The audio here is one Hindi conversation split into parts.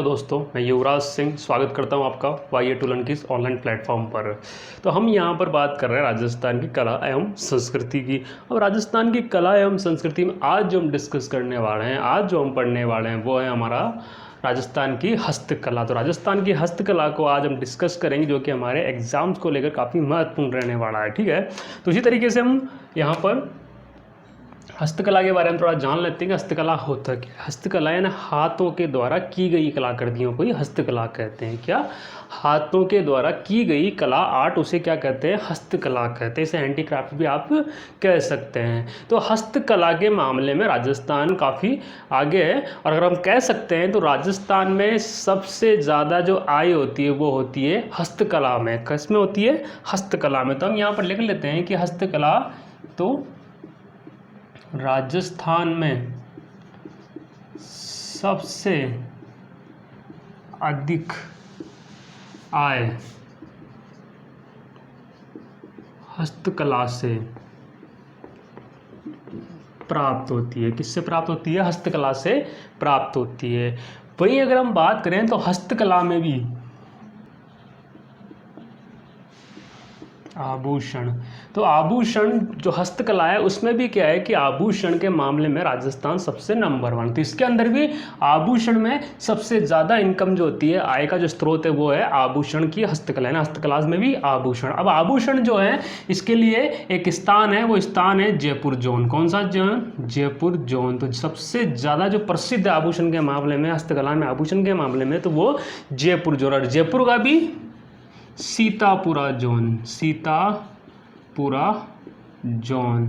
दोस्तों, मैं युवराज सिंह स्वागत करता हूं आपका वाई टू लर्न की इस ऑनलाइन प्लेटफॉर्म पर। तो हम यहां पर बात कर रहे हैं राजस्थान की कला एवं संस्कृति की। अब राजस्थान की कला एवं संस्कृति में आज जो हम डिस्कस करने वाले हैं, आज जो हम पढ़ने वाले हैं, वो है हमारा राजस्थान की हस्तकला। तो राजस्थान की हस्तकला को आज हम डिस्कस करेंगे, जो कि हमारे एग्जाम्स को लेकर काफ़ी महत्वपूर्ण रहने वाला है। ठीक है, तो इसी तरीके से हम यहाँ पर हस्तकला के बारे में थोड़ा जान लेते हैं कि हस्तकला होता है क्या। हस्तकला यानी हाथों के द्वारा की गई कलाकृतियों को ही हस्तकला कहते हैं। क्या? हाथों के द्वारा की गई कला, आर्ट, उसे क्या कहते हैं? हस्तकला कहते हैं। इसे हैंडीक्राफ्ट भी आप कह सकते हैं। तो हस्तकला के मामले में राजस्थान काफ़ी आगे है, और अगर हम कह सकते हैं तो राजस्थान में सबसे ज़्यादा जो आय होती है वो होती है हस्तकला में। किस में होती है? हस्तकला में। तो हम यहाँ पर लिख लेते हैं कि हस्तकला, तो राजस्थान में सबसे अधिक आय हस्तकला से प्राप्त होती है। किससे प्राप्त होती है? हस्तकला से प्राप्त होती है। वहीं अगर हम बात करें तो हस्तकला में भी आभूषण, तो आभूषण जो हस्तकला है उसमें भी क्या है कि आभूषण के मामले में राजस्थान सबसे नंबर 1। तो इसके अंदर भी आभूषण में सबसे ज़्यादा इनकम जो होती है, आय का जो स्रोत है वो है आभूषण की हस्तकला है ना। हस्तकला में भी आभूषण। अब आभूषण जो है इसके लिए एक स्थान है, वो स्थान है जयपुर जोन। कौन सा जोन? जयपुर जोन। तो सबसे ज़्यादा जो प्रसिद्ध आभूषण के मामले में, हस्तकला में आभूषण के मामले में, तो वो जयपुर जोन। और जयपुर का भी सीतापुरा जोन, सीतापुरा जोन।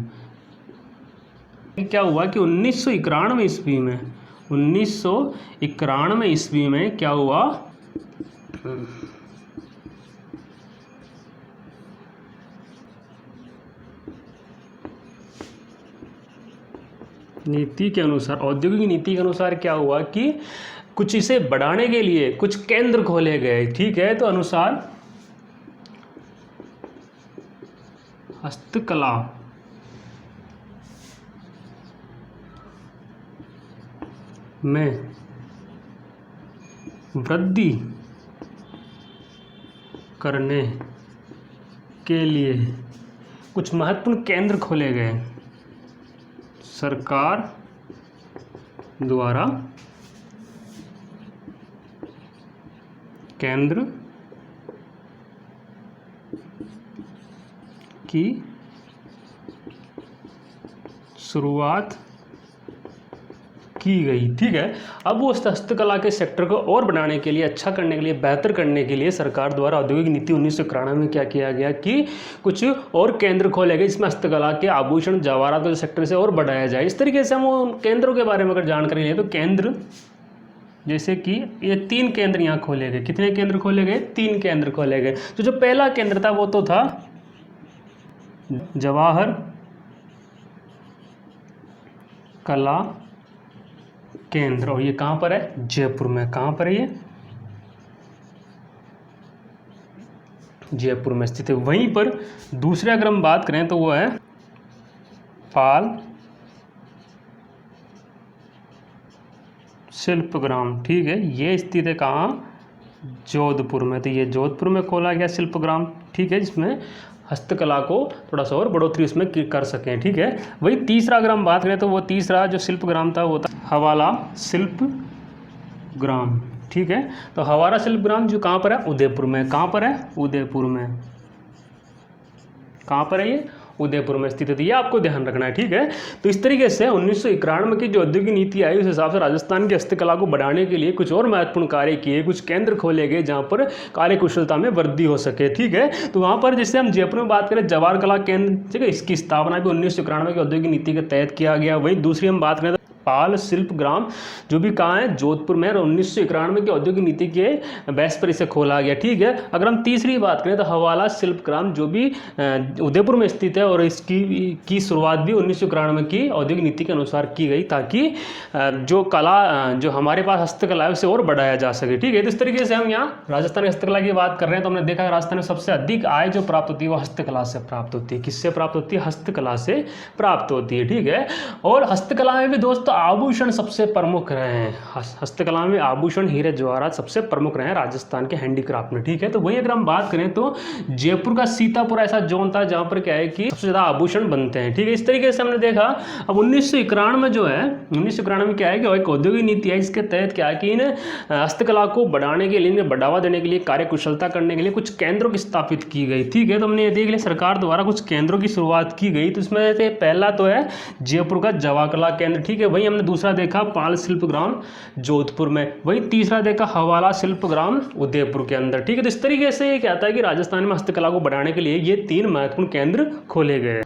क्या हुआ कि 1991 ईस्वी में, 1991 ईस्वी में क्या हुआ? नीति के अनुसार, औद्योगिक नीति के अनुसार क्या हुआ कि कुछ इसे बढ़ाने के लिए कुछ केंद्र खोले गए। ठीक है, तो अनुसार हस्तकला में वृद्धि करने के लिए कुछ महत्वपूर्ण केंद्र खोले गए सरकार द्वारा। केंद्र की शुरुआत की गई। ठीक है, अब वो हस्तकला के सेक्टर को और बढ़ाने के लिए, अच्छा करने के लिए, बेहतर करने के लिए सरकार द्वारा औद्योगिक नीति 1991 में क्या किया गया कि कुछ और केंद्र खोले गए जिसमें हस्तकला के आभूषण, जवाहरात के सेक्टर से और बढ़ाया जाए। इस तरीके से हम उन केंद्रों के बारे में अगर जानकारी लें तो केंद्र, जैसे कि ये 3 केंद्र यहाँ खोले गए। कितने केंद्र खोले गए? 3 केंद्र खोले गए। तो जो पहला केंद्र था वो तो था जवाहर कला केंद्र, और ये कहाँ पर है? जयपुर में। कहाँ पर है ये? जयपुर में स्थित है। वहीं पर दूसरे अगर हम बात करें तो वो है पाल शिल्पग्राम। ठीक है, ये स्थित है कहाँ? जोधपुर में। तो ये जोधपुर में खोला गया शिल्पग्राम। ठीक है, जिसमें हस्तकला को थोड़ा सा और बढ़ोतरी उसमें कर सकें। ठीक है, वही तीसरा अगर हम बात करें तो वो तीसरा जो शिल्पग्राम था वो था हवाला शिल्पग्राम। ठीक है, तो हवाला शिल्पग्राम जो कहाँ पर है? उदयपुर में। कहाँ पर है? उदयपुर में। कहाँ पर है ये? उदयपुर में स्थित है। ये आपको ध्यान रखना है। ठीक है, तो इस तरीके से 1991 की जो औद्योगिक नीति आई उस हिसाब से राजस्थान की हस्तकला को बढ़ाने के लिए कुछ और महत्वपूर्ण कार्य किए, कुछ केंद्र खोले गए जहाँ पर कार्य कुशलता में वृद्धि हो सके। ठीक है, तो वहाँ पर जैसे हम जयपुर में बात करें जवाहर कला केंद्र, ठीक है, इसकी स्थापना भी 1991 की औद्योगिक नीति के तहत किया गया। वही दूसरी हम बात करें पाल शिल्पग्राम जो भी कहाँ है? जोधपुर में। 1991 की औद्योगिक नीति के बेस पर इसे खोला गया। ठीक है, अगर हम तीसरी बात करें तो हवाला शिल्पग्राम जो भी उदयपुर में स्थित है, और इसकी शुरुआत भी 1991 की औद्योगिक नीति के अनुसार की गई ताकि जो कला, जो हमारे पास हस्तकला है उसे और बढ़ाया जा सके। ठीक है, तो इस तरीके से हम यहाँ राजस्थान की हस्तकला की बात कर रहे हैं। तो हमने देखा है राजस्थान में सबसे अधिक आय जो प्राप्त होती है वो हस्तकला से प्राप्त होती है। किससे प्राप्त होती है? हस्तकला से प्राप्त होती है। ठीक है, और हस्तकला में भी दोस्तों आभूषण सबसे प्रमुख रहे हैं, हस्तकला में आभूषण हीरे जवाहरात सबसे प्रमुख रहे हैं राजस्थान के हैंडीक्राफ्ट में, ठीक है। तो वही अगर हम बात करें तो जयपुर का सीतापुर ऐसा जोन था जहाँ पर क्या है कि सबसे ज़्यादा आभूषण बनते हैं, ठीक है। इस तरीके से हमने देखा। अब 1991 में जो है, 1991 में क्या है कि एक औद्योगिक नीति है, इसके तहत क्या है कि इन हस्तकला को बढ़ाने के लिए, इन्हें बढ़ावा देने के लिए, कार्यकुशलता करने के लिए कुछ केंद्रों की स्थापित की गई, ठीक है। तो हमने ये देख लिया सरकार द्वारा कुछ केंद्रों की शुरुआत की गई। तो इसमें से पहला तो है जयपुर का जवा कला केंद्र, ठीक है। वही हमने दूसरा देखा पाल शिल्प ग्राम जोधपुर में, वही तीसरा देखा हवाला शिल्प ग्राम उदयपुर के अंदर, ठीक है। तो इस तरीके से ये कहता है कि राजस्थान में हस्तकला को बढ़ाने के लिए ये 3 महत्वपूर्ण केंद्र खोले गए।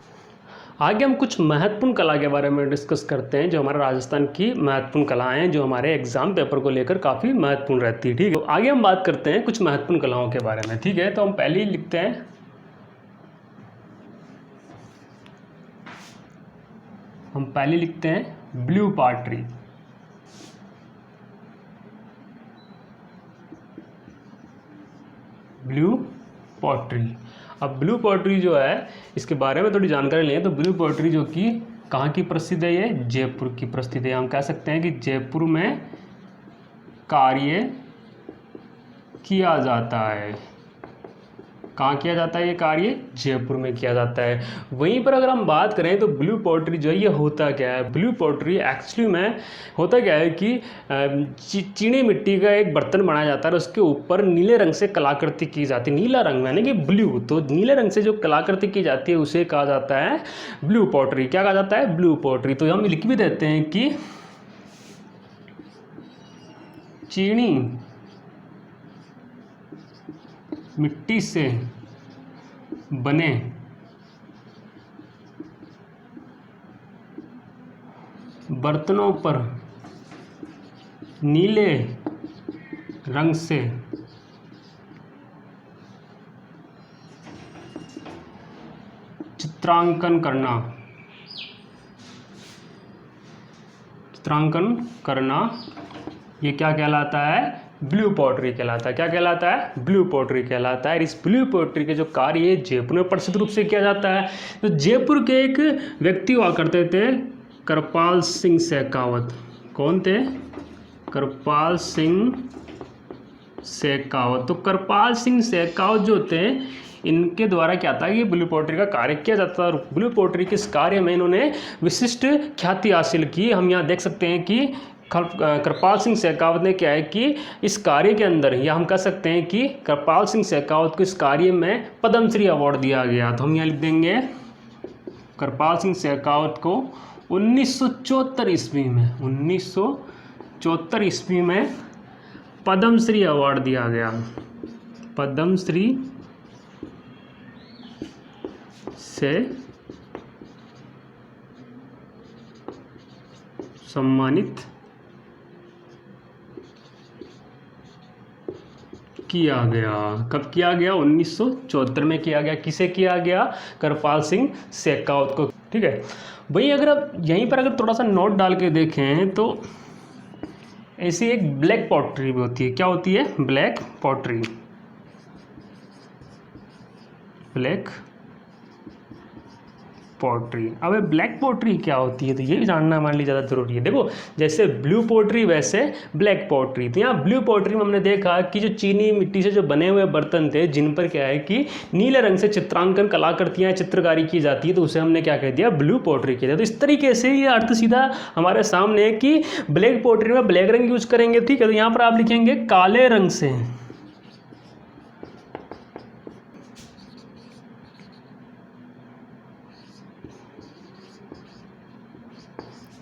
आगे हम कुछ महत्वपूर्ण कला के बारे में डिस्कस करते हैं, जो हमारे राजस्थान की महत्वपूर्ण कलाएं हैं, जो हमारे एग्जाम पेपर को लेकर काफ़ी महत्वपूर्ण रहती है, ठीक है। तो आगे हम बात करते हैं कुछ महत्वपूर्ण कलाओं के बारे में, ठीक है। तो हम पहले ही लिखते हैं, ब्लू पॉटरी। Blue pottery. अब ब्लू पॉटरी जो है, इसके बारे में थोड़ी जानकारी लें। तो ब्लू पॉटरी जो कि कहाँ की प्रसिद्ध है, ये जयपुर की प्रसिद्ध है। हम कह सकते हैं कि जयपुर में कार्य किया जाता है। कहाँ किया जाता है ये कार्य? जयपुर में किया जाता है। वहीं पर अगर हम बात करें तो ब्लू पॉटरी जो है ये होता क्या है? ब्लू पॉटरी एक्चुअली में होता क्या है कि चीनी मिट्टी का एक बर्तन बनाया जाता है और उसके ऊपर नीले रंग से कलाकृति की जाती है। नीला रंग यानी कि ब्लू, तो नीले रंग से जो कलाकृति की जाती है उसे कहा जाता है ब्लू पॉटरी। क्या कहा जाता है? Blue pottery. तो हम लिख भी देते हैं कि चीनी मिट्टी से बने बर्तनों पर नीले रंग से चित्रांकन करना ये क्या कहलाता है? ब्लू पॉटरी कहलाता है। क्या कहलाता है? ब्लू पॉटरी कहलाता है। इस ब्लू पॉटरी के जो कार्य है जयपुर में प्रसिद्ध रूप से किया जाता है। तो जयपुर के एक व्यक्ति हुआ करते थे कृपाल सिंह शेखावत। कौन थे? कृपाल सिंह शेखावत। तो कृपाल सिंह शेखावत जो थे, इनके द्वारा क्या था कि ब्लू पॉटरी का कार्य किया जाता था। और ब्लू पॉटरी के इस कार्य में इन्होंने विशिष्ट ख्याति हासिल की। हम यहाँ देख सकते हैं कि कृपाल सिंह शेखावत ने क्या है कि इस कार्य के अंदर, या हम कह सकते हैं कि कृपाल सिंह शेखावत को इस कार्य में पद्मश्री अवार्ड दिया गया। तो हम यहाँ लिख देंगे कृपाल सिंह शेखावत को 1974 ईस्वी में पद्मश्री अवार्ड दिया गया। पद्मश्री से सम्मानित किया गया। कब किया गया? 1974 में किया गया। किसे किया गया? कृपाल सिंह शेखावत को, ठीक है। वहीं अगर आप यहीं पर अगर थोड़ा सा नोट डाल के देखें तो ऐसी एक ब्लैक पॉटरी भी होती है। क्या होती है? Black pottery. Black pottery. अब ब्लैक पॉटरी क्या होती है, तो ये भी जानना हमारे लिए ज़्यादा ज़रूरी है। देखो, जैसे ब्लू पॉटरी वैसे ब्लैक पॉटरी। तो यहाँ ब्लू पॉटरी में हमने देखा कि जो चीनी मिट्टी से जो बने हुए बर्तन थे, जिन पर क्या है कि नीले रंग से चित्रांकन कलाकृतियाँ, चित्रकारी की जाती है, तो उसे हमने क्या कह दिया? ब्लू पॉटरी कह दिया। तो इस तरीके से ये अर्थ सीधा हमारे सामने है कि ब्लैक पॉटरी में ब्लैक रंग यूज करेंगे, ठीक है। तो यहाँ पर आप लिखेंगे काले रंग से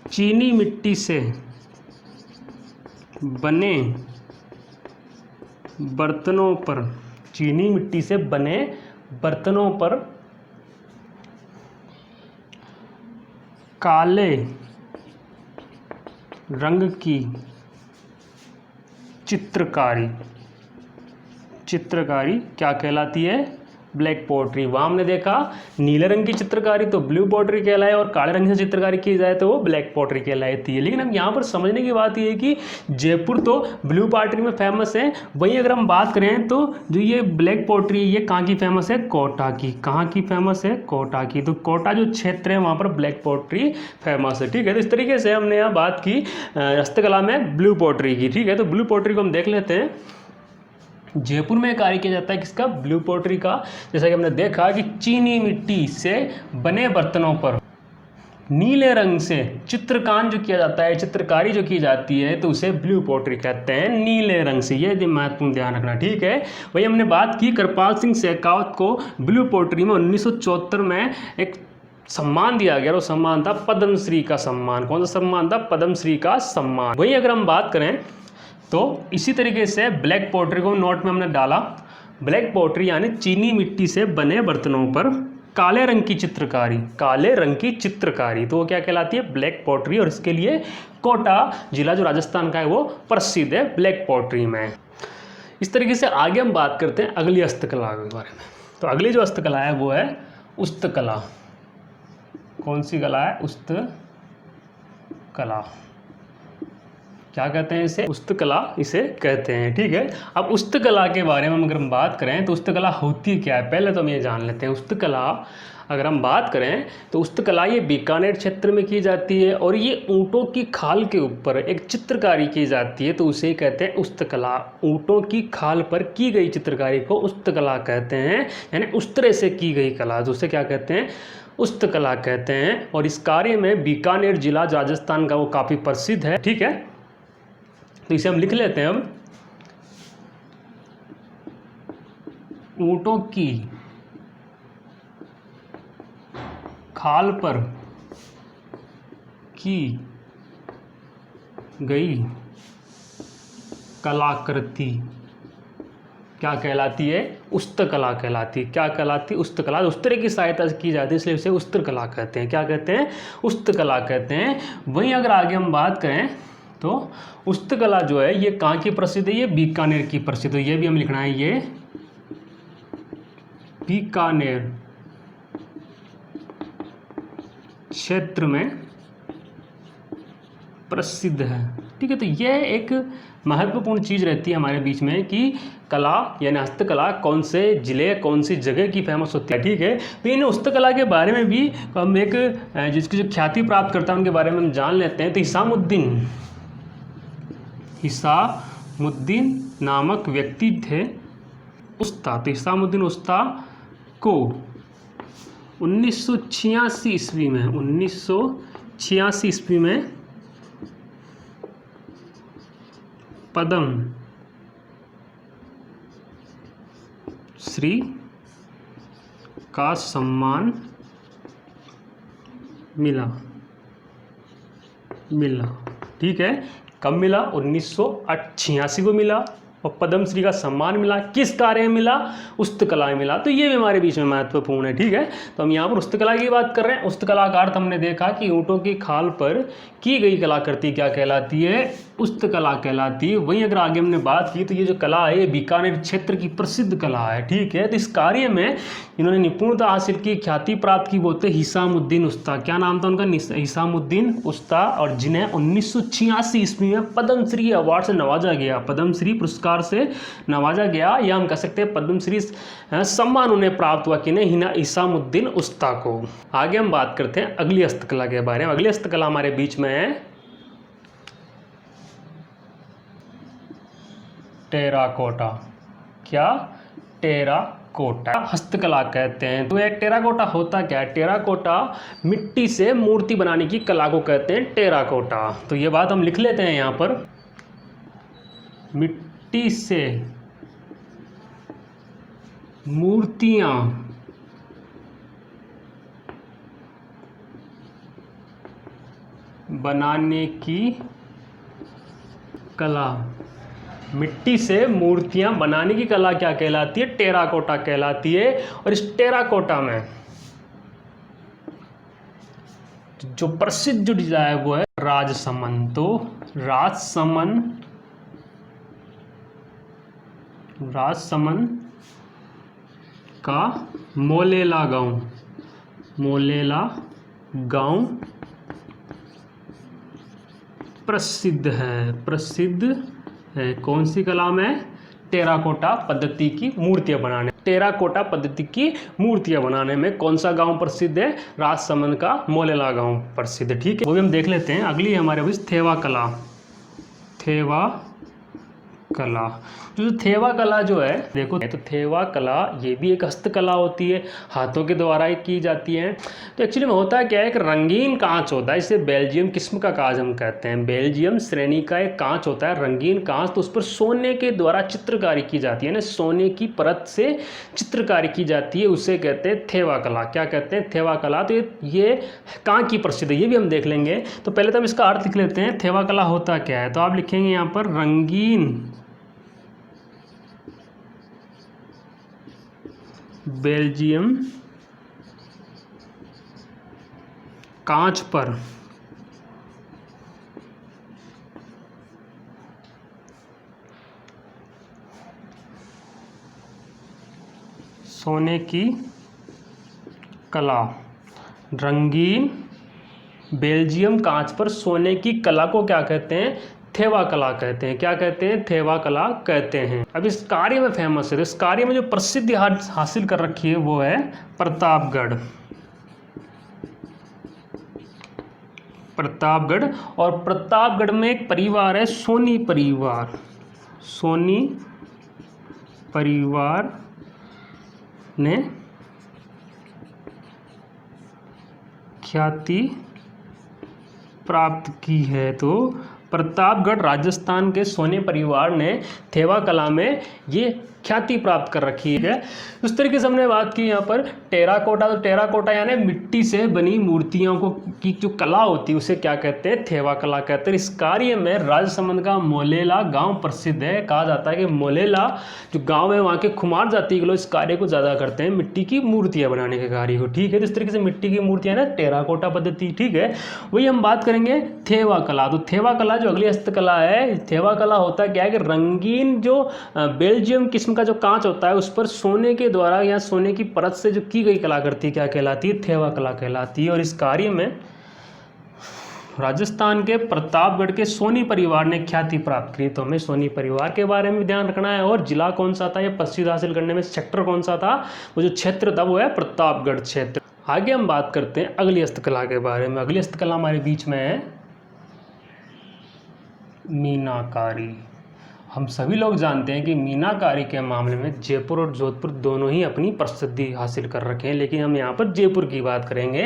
चीनी मिट्टी से बने बर्तनों पर, चीनी मिट्टी से बने बर्तनों पर काले रंग की चित्रकारी क्या कहलाती है? Black pottery. वहाँ हमने देखा नीले रंग की चित्रकारी तो ब्लू पोट्री कहलाए और काले रंग से चित्रकारी की जाए तो वो ब्लैक पोट्री कहलाती है। लेकिन हम यहाँ पर समझने की बात ये है कि जयपुर तो ब्लू पोट्री में फेमस है, वहीं अगर हम बात करें तो जो ये ब्लैक पोट्री ये कहाँ की फेमस है, कोटा की। कहाँ की फेमस है, कोटा की। तो कोटा जो क्षेत्र है वहाँ पर ब्लैक पोट्री फेमस है, ठीक है। तो इस तरीके से हमने यहाँ बात की हस्तकला में ब्लू पोट्री की, ठीक है। तो ब्लू पोट्री को हम देख लेते हैं। जयपुर में कार्य किया जाता है किसका, ब्लू पोट्री का। जैसा कि हमने देखा कि चीनी मिट्टी से बने बर्तनों पर नीले रंग से चित्रकान जो किया जाता है, चित्रकारी जो की जाती है तो उसे ब्लू पोट्री कहते हैं, नीले रंग से। ये महत्वपूर्ण ध्यान रखना, ठीक है। वही हमने बात की कृपाल सिंह शेखावत को ब्लू पोट्री में 1974 में एक सम्मान दिया गया। वो सम्मान था पद्मश्री का सम्मान। कौन सा सम्मान था, पद्मश्री का सम्मान। वही अगर हम बात करें तो इसी तरीके से ब्लैक पोट्री को नोट में हमने डाला। ब्लैक पोट्री यानी चीनी मिट्टी से बने बर्तनों पर काले रंग की चित्रकारी, काले रंग की चित्रकारी, तो वो क्या कहलाती है, ब्लैक पोट्री। और इसके लिए कोटा जिला जो राजस्थान का है वो प्रसिद्ध है ब्लैक पोट्री में। इस तरीके से आगे हम बात करते हैं अगली हस्तकला के बारे में। तो अगली जो हस्तकला है वो है उस्तकला। कौन सी कला है, उस्तकला। क्या कहते हैं इसे, उस्तकला इसे कहते हैं, ठीक है। अब उस्तकला के बारे में अगर हम बात करें तो उस्तकला होती क्या है, पहले तो हम ये जान लेते हैं। उस्तकला अगर हम बात करें तो उस्तकला ये बीकानेर क्षेत्र में की जाती है और ये ऊँटों की खाल के ऊपर एक चित्रकारी की जाती है तो उसे कहते हैं उस्तकला। ऊँटों की खाल पर की गई चित्रकारी को उस्तकला कहते हैं, यानी उस तरह से की गई कला, तो उसे क्या कहते हैं, उस्तकला कहते हैं। और इस कार्य में बीकानेर जिला राजस्थान का वो काफ़ी प्रसिद्ध है, ठीक है। तो इसे हम लिख लेते हैं। अब ऊँटों की खाल पर की गई कलाकृति क्या कहलाती है, उस्तकला कहलाती है। क्या कहलाती है, उस्तकला। उस तरह की सहायता से की जाती है इसलिए उसे उस्तकला कहते हैं। क्या कहते हैं, उस्तकला कहते हैं। वहीं अगर आगे हम बात करें तो उस्तकला जो है ये कहाँ की प्रसिद्ध है, ये बीकानेर की प्रसिद्ध है। ये भी हम लिखना है, ये बीकानेर क्षेत्र में प्रसिद्ध है, ठीक है। तो ये एक महत्वपूर्ण चीज़ रहती है हमारे बीच में कि कला यानी हस्तकला कौन से जिले कौन सी जगह की फेमस होती है, ठीक है। तो इन हस्तकला के बारे में भी हम एक जिसकी जो ख्याति प्राप्त करता है उनके बारे में हम जान लेते हैं। तो हिसामुद्दीन नामक व्यक्ति थे उस्ताद। तो हिसामुद्दीन उस्ताद को 1986 ईस्वी में 1986 ईस्वी में पद्म श्री का सम्मान मिला, ठीक है। कब मिला, 1986 को मिला। और पद्मश्री का सम्मान मिला, किस कार्य में मिला, उस्तकला में मिला। तो ये भी हमारे बीच में महत्वपूर्ण है, ठीक है। तो हम यहाँ पर उस्तकला की बात कर रहे हैं। उस्तकला का अर्थ हमने देखा कि ऊँटों की खाल पर की गई कलाकृति क्या कहलाती है, उस्तकला कहलाती है। वहीं अगर आगे हमने बात की तो ये जो कला है ये बीकानेर क्षेत्र की प्रसिद्ध कला है, ठीक है। तो इस कार्य में इन्होंने निपुणता हासिल की, ख्याति प्राप्त की, बोलते हिसामुद्दीन उस्ताद। क्या नाम था उनका, हिसामुद्दीन उस्ताद। और जिन्हें 1986 ईस्वी में पद्मश्री अवार्ड से नवाजा गया, पद्मश्री पुरस्कार से नवाजा गया, या हम कह सकते हैं पद्मश्री सम्मान उन्हें प्राप्त हुआ कि नहीं, हिसामुद्दीन उस्ताद को। आगे हम बात करते हैं अगली हस्तकला के बारे में। अगली हस्तकला हमारे बीच में है टेराकोटा। क्या, टेराकोटा हस्तकला कहते हैं। तो एक टेराकोटा होता क्या है, टेराकोटा मिट्टी से मूर्ति बनाने की कला को कहते हैं टेराकोटा। तो ये बात हम लिख लेते हैं यहाँ पर, मिट्टी से मूर्तियाँ बनाने की कला, मिट्टी से मूर्तियां बनाने की कला क्या कहलाती है, टेराकोटा कहलाती है। और इस टेराकोटा में जो प्रसिद्ध जो डिजाइन है वो है राजसमन। तो राजसमन का मोलेला गांव, मोलेला गांव प्रसिद्ध है, प्रसिद्ध है। कौन सी कला में? टेराकोटा पद्धति की मूर्तियां बनाने, टेराकोटा पद्धति की मूर्तियां बनाने में कौन सा गांव प्रसिद्ध है? राजसमंद का मोलेला गांव प्रसिद्ध है। ठीक है, वो भी हम देख लेते हैं। अगली हमारे पास थेवा कला, थेवा कला। जो थेवा कला जो है, देखो तो थेवा कला ये भी एक हस्तकला होती है, हाथों के द्वारा ही की जाती है। तो एक्चुअली में होता है क्या है, एक रंगीन कांच होता है, इसे बेल्जियम किस्म का कांच हम कहते हैं। बेल्जियम श्रेणी का एक कांच होता है, रंगीन कांच। तो उस पर सोने के द्वारा चित्रकारी की जाती है ना, सोने की परत से चित्रकारी की जाती है, उसे कहते हैं थेवा कला। क्या कहते हैं? थेवा कला। तो ये कहाँ की प्रसिद्ध है, ये भी हम देख लेंगे। तो पहले तो हम इसका अर्थ लिख लेते हैं, थेवा कला होता क्या है। तो आप लिखेंगे यहाँ पर रंगीन बेल्जियम कांच पर सोने की कला, रंगीन बेल्जियम कांच पर सोने की कला को क्या कहते हैं? थेवा कला कहते हैं। क्या कहते हैं? थेवा कला कहते हैं। अब इस कार्य में फेमस है, इस कार्य में जो प्रसिद्धि हासिल कर रखी है वो है प्रतापगढ़, प्रतापगढ़। और प्रतापगढ़ में एक परिवार है, सोनी परिवार, सोनी परिवार ने ख्याति प्राप्त की है। तो प्रतापगढ़ राजस्थान के सोनी परिवार ने थेवा कला में ये ख्याति प्राप्त कर रखी है। उस तरीके से हमने बात की यहाँ पर टेराकोटा। तो टेराकोटा यानी मिट्टी से बनी मूर्तियों को की जो कला होती है उसे क्या कहते हैं? थेवा कला कहते हैं। इस कार्य में राजसमंद का मोलेला गांव प्रसिद्ध है। कहा जाता है कि मोलेला जो गांव है वहाँ के खुमार जाति के लोग इस कार्य को ज़्यादा करते हैं, मिट्टी की मूर्तियाँ बनाने के कार्य को। ठीक है, तो इस तरीके से मिट्टी की मूर्तियाँ ना टेराकोटा पद्धति। ठीक है, वही हम बात करेंगे थेवा कला। तो थेवा कला जो अगली हस्तकला है, थेवा कला होता क्या है कि रंगीन जो बेल्जियम किस्म का जो कांच होता है उस पर सोने के द्वारा या सोने की परत से जो की गई कलाकृति क्या कहलाती है? थेवा कला कहलाती है। और इस कार्य में राजस्थान के प्रतापगढ़ के सोनी परिवार ने ख्याति प्राप्त की। तो हमें सोनी परिवार के बारे में ध्यान रखना है। और जिला कौन सा था, यह प्रसिद्ध हासिल करने में सेक्टर कौन सा था, वो जो क्षेत्र था वो है प्रतापगढ़ क्षेत्र। आगे हम बात करते हैं अगली हस्तकला के बारे में। अगली हस्तकला हमारे बीच में है मीनाकारी। हम सभी लोग जानते हैं कि मीनाकारी के मामले में जयपुर और जोधपुर दोनों ही अपनी प्रसिद्धि हासिल कर रखे हैं, लेकिन हम यहाँ पर जयपुर की बात करेंगे।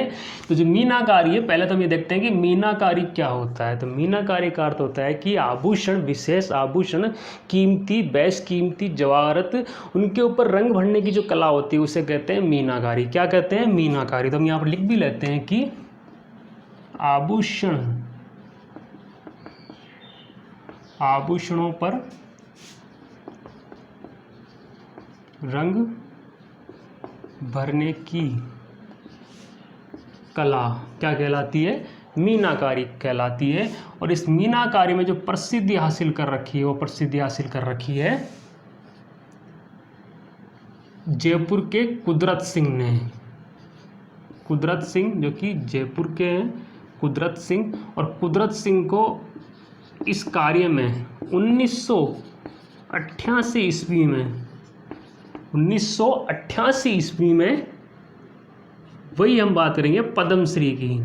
तो जो मीनाकारी है, पहले तो हम ये देखते हैं कि मीनाकारी क्या होता है। तो मीनाकारी का अर्थ होता है कि आभूषण, विशेष आभूषण, कीमती बेश कीमती जवाहरत, उनके ऊपर रंग भरने की जो कला होती है उसे कहते हैं मीनाकारी। क्या कहते हैं? मीनाकारी। तो हम यहाँ पर लिख भी लेते हैं कि आभूषण, आभूषणों पर रंग भरने की कला क्या कहलाती है? मीनाकारी कहलाती है। और इस मीनाकारी में जो प्रसिद्धि हासिल कर रखी है वो प्रसिद्धि हासिल कर रखी है जयपुर के कुदरत सिंह ने। कुदरत सिंह जो कि जयपुर के हैं, कुदरत सिंह। और कुदरत सिंह को इस कार्य में 1988 ईस्वी में, 1988 ईस्वी में, वही हम बात करेंगे पद्मश्री की,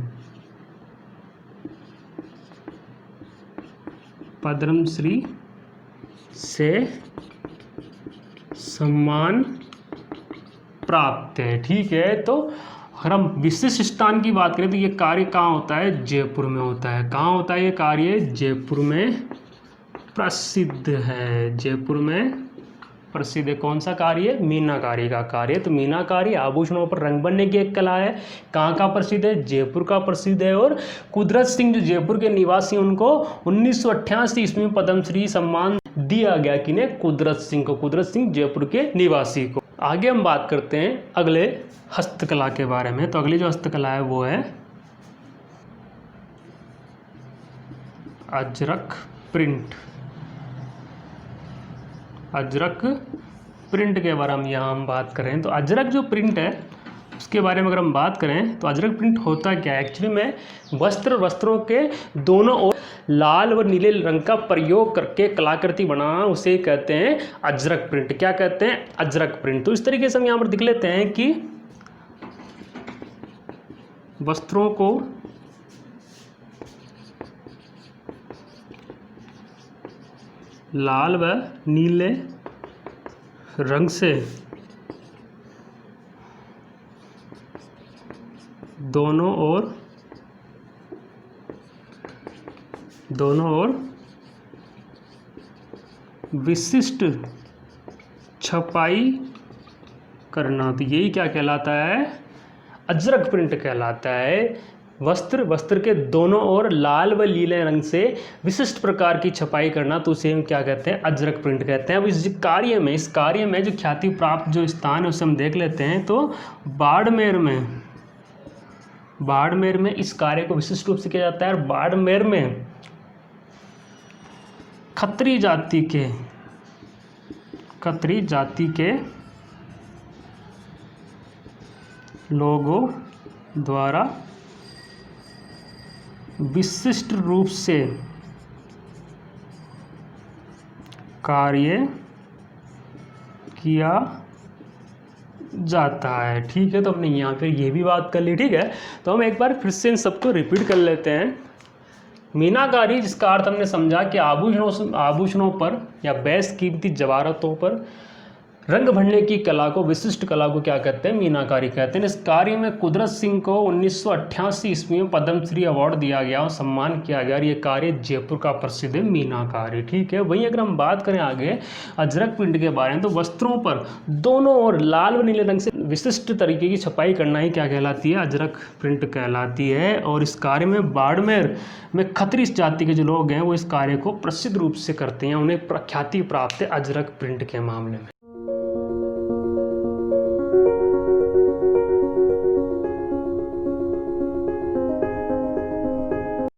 पद्मश्री से सम्मान प्राप्त है। ठीक है, तो अगर हम विशिष्ट स्थान की बात करें तो ये कार्य कहाँ होता है? जयपुर में होता है। कहाँ होता है ये कार्य? जयपुर में प्रसिद्ध है। जयपुर में प्रसिद्ध है। कौन सा कार्य? मीनाकारी का कार्य। तो मीनाकारी आभूषणों पर रंग भरने की एक कला है। कहाँ का प्रसिद्ध है? जयपुर का प्रसिद्ध है। और कुदरत सिंह जो जयपुर के निवासी, उनको 1988 ईस्वी में पद्मश्री सम्मान दिया गया। किन्हें? कुदरत सिंह को। कुदरत सिंह जयपुर के निवासी को। आगे हम बात करते हैं अगले हस्तकला के बारे में। तो अगली जो हस्तकला है वो है अजरक प्रिंट। अजरक प्रिंट के बारे में यहाँ हम बात करें तो अजरक जो प्रिंट है उसके बारे में अगर हम बात करें तो अजरक प्रिंट होता क्या है। एक्चुअली में वस्त्रों के दोनों ओर लाल व नीले रंग का प्रयोग करके कलाकृति बनाना उसे कहते हैं अजरक प्रिंट। क्या कहते हैं? अजरक प्रिंट। तो इस तरीके से हम यहाँ पर देख लेते हैं कि वस्त्रों को लाल व नीले रंग से दोनों ओर विशिष्ट छपाई करना, तो यही क्या कहलाता है? अजरक प्रिंट कहलाता है। वस्त्र के दोनों ओर लाल व नीले रंग से विशिष्ट प्रकार की छपाई करना, तो उसे हम क्या कहते हैं? अजरक प्रिंट कहते हैं। अब इस कार्य में जो ख्याति प्राप्त जो स्थान है उसे हम देख लेते हैं। तो बाड़मेर में इस कार्य को विशिष्ट रूप से किया जाता है। और बाड़मेर में खत्री जाति के लोगों द्वारा विशिष्ट रूप से कार्य किया जाता है। ठीक है, तो हमने यहाँ पे ये भी बात कर ली। ठीक है, तो हम एक बार फिर से इन सबको रिपीट कर लेते हैं। मीनाकारी, जिसका अर्थ हमने समझा कि आभूषणों पर या बेशकीमती जवाहरातों पर रंग भरने की कला को, विशिष्ट कला को क्या कहते हैं? मीनाकारी कहते हैं। इस कार्य में कुदरत सिंह को 1988 ईस्वी में पद्मश्री अवार्ड दिया गया और सम्मान किया गया। और ये कार्य जयपुर का प्रसिद्ध है मीनाकारी। ठीक है, वहीं अगर हम बात करें आगे अजरक प्रिंट के बारे में, तो वस्त्रों पर दोनों ओर लाल व नीले रंग से विशिष्ट तरीके की छपाई करना ही क्या कहलाती है? अजरक प्रिंट कहलाती है। और इस कार्य में बाड़मेर में खत्री जाति के जो लोग हैं वो इस कार्य को प्रसिद्ध रूप से करते हैं, उन्हें प्रख्याति प्राप्त है अजरक प्रिंट के मामले में।